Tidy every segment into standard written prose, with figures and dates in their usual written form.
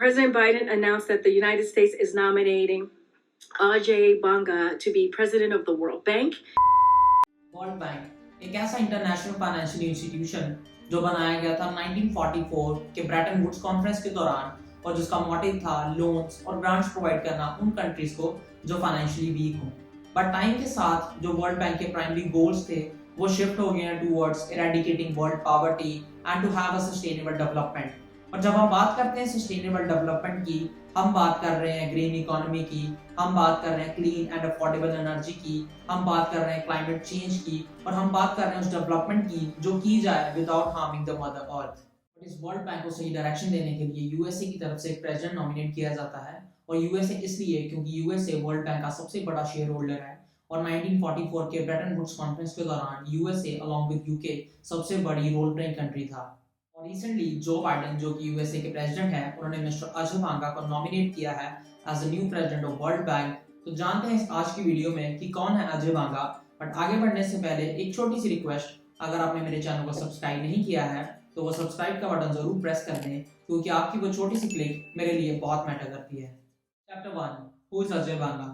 President Biden announced that the United States is nominating Ajay Banga to be president of the World Bank. World bank एक ऐसा international financial institution जो बनाया गया था 1944 के Bretton Woods conference के दौरान और जिसका मोटिव था लोन्स और ग्रांट्स प्रोवाइड करना उन कंट्रीज को जो फाइनेंशियली वीक हों। बट टाइम के साथ जो वर्ल्ड बैंक के प्राइमरी गोल्स थे वो शिफ्ट हो गए हैं towards eradicating world poverty and to have a sustainable development. और जब हम बात करते हैं सस्टेनेबल डेवलपमेंट की, हम बात कर रहे हैं ग्रीन इकोनॉमी की, हम बात कर रहे हैं क्लीन एंड अफोर्डेबल एनर्जी की, हम बात कर रहे हैं क्लाइमेट चेंज की, और हम बात कर रहे हैं उस डेवलपमेंट की जो की जाए without harming the mother earth. इस वर्ल्ड बैंक को सही डायरेक्शन देने के लिए यूएसए की तरफ से एक प्रेसिडेंट नॉमिनेट किया जाता है, और यूएसए इसलिए क्योंकि यूएसए वर्ल्ड बैंक का सबसे बड़ा शेयर होल्डर है, और 1944 के ब्रेटन वुड्स कॉन्फ्रेंस के दौरान यूएसए अलॉन्ग विद यूके सबसे बड़ी रोल प्लेइंग कंट्री था। और रिसेंटली जो बाइडेन जो कि यूएसए के प्रेसिडेंट हैं, उन्होंने मिस्टर अजय बांगा को नॉमिनेट किया है as the new president of World Bank. तो जानते हैं आज की वीडियो में कि कौन है अजय बांगा। बट आगे बढ़ने से पहले एक छोटी सी रिक्वेस्ट, अगर आपने मेरे चैनल को सब्सक्राइब नहीं किया है तो वो सब्सक्राइब का बटन जरूर प्रेस कर दें, क्योंकि आपकी वो छोटी सी क्लिक मेरे लिए बहुत मैटर करती है। Chapter 1, who is Ajay Banga.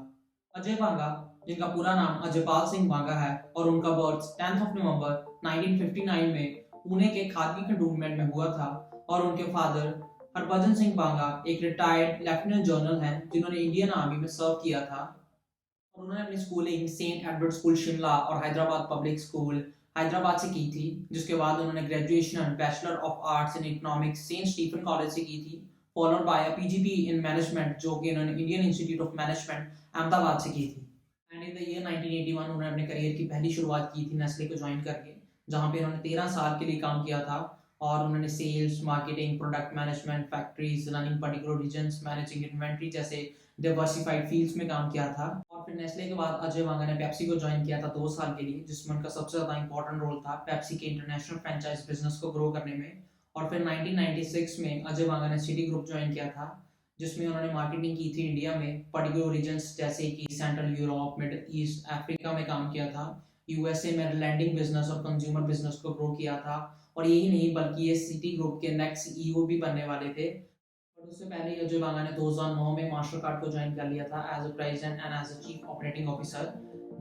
Ajay Banga, जिनका पूरा नाम अजयपाल सिंह बांगा है और उनका बर्थ 10 नवंबर 1959 में पुणे के खादी कंटोनमेंट में हुआ था, और उनके फादर हरभजन सिंह बांगा एक रिटायर्ड लेफ्टिनेंट जनरल हैं जिन्होंने इंडियन आर्मी में सर्व किया था। और उन्होंने अपनी schooling Saint Edward School Shimla और हैदराबाद पब्लिक स्कूल हैदराबाद से की थी, जिसके बाद उन्होंने graduation bachelor of arts in economics Saint Stephen College से की थी, followed by a PGP in management जो कि उन्होंने Indian Institute of Management Ahmedabad से की थी। एंड इन द ईयर 1981 उन्होंने अपने करियर की पहली शुरुआत की थी नेस्ले को ज्वाइन करके, जहाँ पे उन्होंने 13 साल के लिए काम किया था, और उन्होंने sales, marketing, product management, factories, running particular regions, managing inventory जैसे डाइवर्सिफाइड फील्ड्स में काम किया था। और फिर नेस्ले के बाद अजय बांगा ने पेप्सी को ज्वाइन किया था 2 साल के लिए, जिसमें उनका सबसे ज़्यादा इंपॉर्टेंट रोल था पेप्सी के इंटरनेशनल फ्रेंचाइज बिजनेस को ग्रो करने में। और फिर 1996 में अजय बांगा ने सिटी ग्रुप ज्वाइन किया था, जिसमें उन्होंने मार्केटिंग की थी इंडिया में पर्टिकुलर रीजन्स जैसे कि central Europe, middle east, Africa में काम किया था। यूएसए में लैंडिंग बिजनेस और कंज्यूमर बिजनेस को ग्रो किया था, और यही नहीं बल्कि ये सिटी ग्रुप के नेक्स्ट सीईओ भी बनने वाले थे। और उससे पहले अजय बांगा ने 2009 में मास्टर कार्ड को ज्वाइन कर लिया था as a president and as a chief operating officer.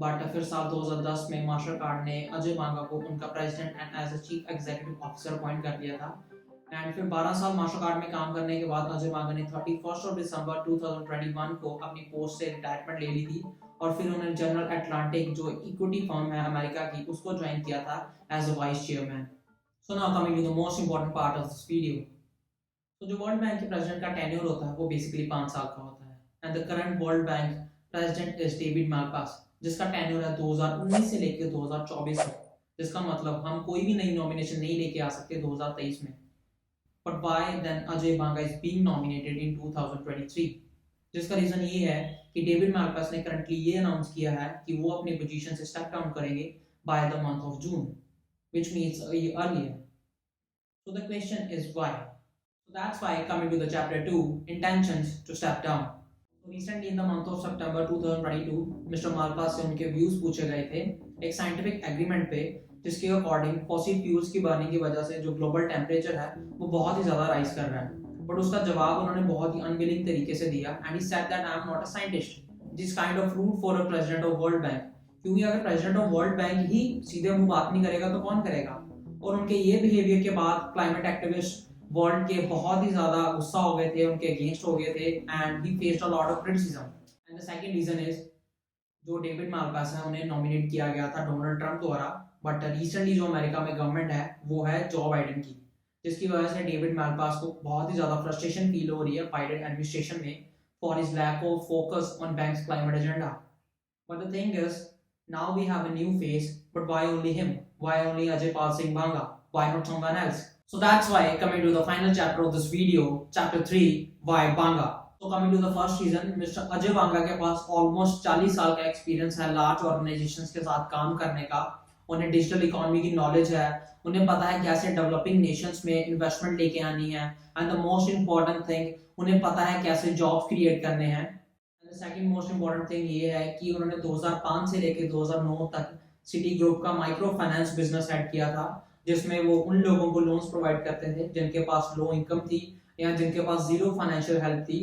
But फिर साल 2010 में मास्टर कार्ड ने अजय बांगा को उनका president and as a chief executive officer appoint कर दिया था। एंड फिर 12 साल मास्टर कार्ड में काम करने के बाद अजय बांगा ने 31 दिसंबर 2021 को अपनी पोस्ट से रिटायरमेंट ले ली थी, और फिर उन्होंने जनरल अटलांटिक जो इक्विटी फर्म है अमेरिका की उसको ज्वाइन किया था as a vice chairman. So now coming to the most important part of this video. तो जो वर्ल्ड बैंक के प्रेसिडेंट का टेन्योर होता है वो बेसिकली 5 साल का होता है, and the current world bank president is David Malpass, जिसका टेन्योर है 2019 से लेकर 2024 तक, जिसका मतलब हम कोई भी नई नॉमिनेशन नहीं लेके आ सकते 2023 में। But why then Ajay Banga is being nominated in 2023? जिसका रीजन ये है कि डेविड माल्पास ने करंटली ये अनाउंस किया है कि वो अपनी पोजीशन से स्टेप डाउन करेंगे by the month of June, which means a year earlier. So the question is why? So that's why coming to the chapter 2, intentions to step down. So recently in the month of September 2022, Mr. Malpass से उनके views पूछे गए थे एक scientific agreement पे, जिसके according fossil fuels की burning की वजह से जो ग्लोबल टेम्परेचर है वो बहुत ही ज्यादा राइज कर रहा है। बट उसका जवाब उन्होंने बहुत ही अनविलिंग तरीके से दिया, and he said that I am not a scientist, this kind of route for a president of World Bank. क्योंकि अगर प्रेसिडेंट ऑफ वर्ल्ड बैंक ही सीधे मुंह बात नहीं करेगा तो कौन करेगा? और उनके ये बिहेवियर के बाद क्लाइमेट एक्टिविस्ट वर्ल्ड के बहुत ही ज्यादा गुस्सा हो गए थे, उनके अगेंस्ट हो गए थे, and he faced a lot of criticism. And the second reason is जो डेविड माल्पास है उन्हें नॉमिनेट किया गया था डोनाल्ड ट्रंप द्वारा, बट रिसेंटली जो अमेरिका में गवर्नमेंट है वो है जो बाइडेन की, जिसकी वजह से डेविड माल्पास को बहुत ही ज्यादा फ्रस्ट्रेशन फील हो रही है बाइडेन एडमिनिस्ट्रेशन में for his lack of focus on banks climate agenda. But the thing is now we have a new face, but why only him? Why only Ajaypal Singh Banga? Why not someone else? So that's why coming to the final chapter of this video, chapter 3, why Banga. So coming to the first reason, Mr. Ajay Banga के पास almost 40 साल का experience है large organisations के साथ काम करने का। उन्हें डिजिटल इकोनॉमी की नॉलेज है, उन्हें पता है कैसे डेवलपिंग नेशंस में इन्वेस्टमेंट लेके आनी है, and the most important thing उन्हें पता है कैसे जॉब्स क्रिएट करने हैं। And the second most important thing ये है कि उन्होंने 2005 से लेकर 2009 तक सिटी ग्रुप का माइक्रो फाइनेंस बिजनेस हेड किया था, जिसमें वो उन लोगों को लोन्स प्रोवाइड करते थे जिनके पास लो इनकम थी या जिनके पास जीरो फाइनेंशियल हेल्प थी।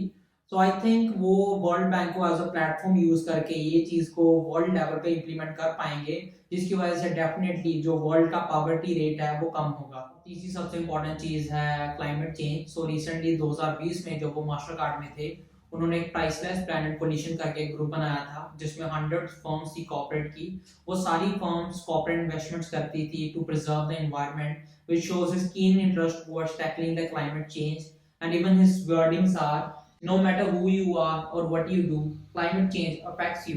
सो आई थिंक वो वर्ल्ड बैंक को एज अ प्लेटफॉर्म यूज करके ये चीज को वर्ल्ड लेवल पे इम्प्लीमेंट कर पाएंगे, जिसकी वजह से डेफिनेटली जो वर्ल्ड का पॉवर्टी रेट है वो कम होगा। तीसरी सबसे इंपॉर्टेंट चीज है क्लाइमेट चेंज। सो रिसेंटली 2020 में जब वो मास्टर कार्ड में थे, उन्होंने एक प्राइसलेस प्लैनेट कोलिशन करके एक ग्रुप बनाया था जिसमें 100 फर्म्स थी कॉर्पोरेट की। वो सारी फर्म्स कॉर्पोरेट इन्वेस्टमेंट्स करती थी to preserve the environment, which shows his keen interest towards tackling the climate change. And even his wordings are, no matter who you are or what you do, climate change affects you,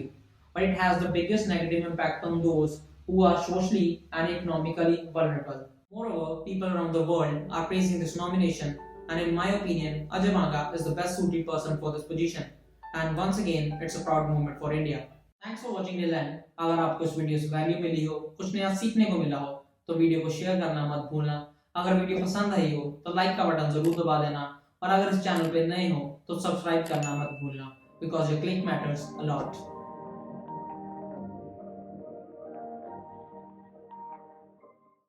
but it has the biggest negative impact on those who are socially and economically vulnerable. Moreover, people around the world are praising this nomination, and in my opinion, Ajay Banga is the best suited person for this position. And once again, it's a proud moment for India. Thanks for watching till end. अगर आपको इस video से value मिली हो, कुछ नया सीखने को मिला हो, तो वीडियो को शेयर करना मत भूलना। अगर वीडियो पसंद आई हो तो लाइक का बटन जरूर दबा देना, और अगर इस चैनल पे नए हो तो सब्सक्राइब करना मत भूलना, because your click matters a lot.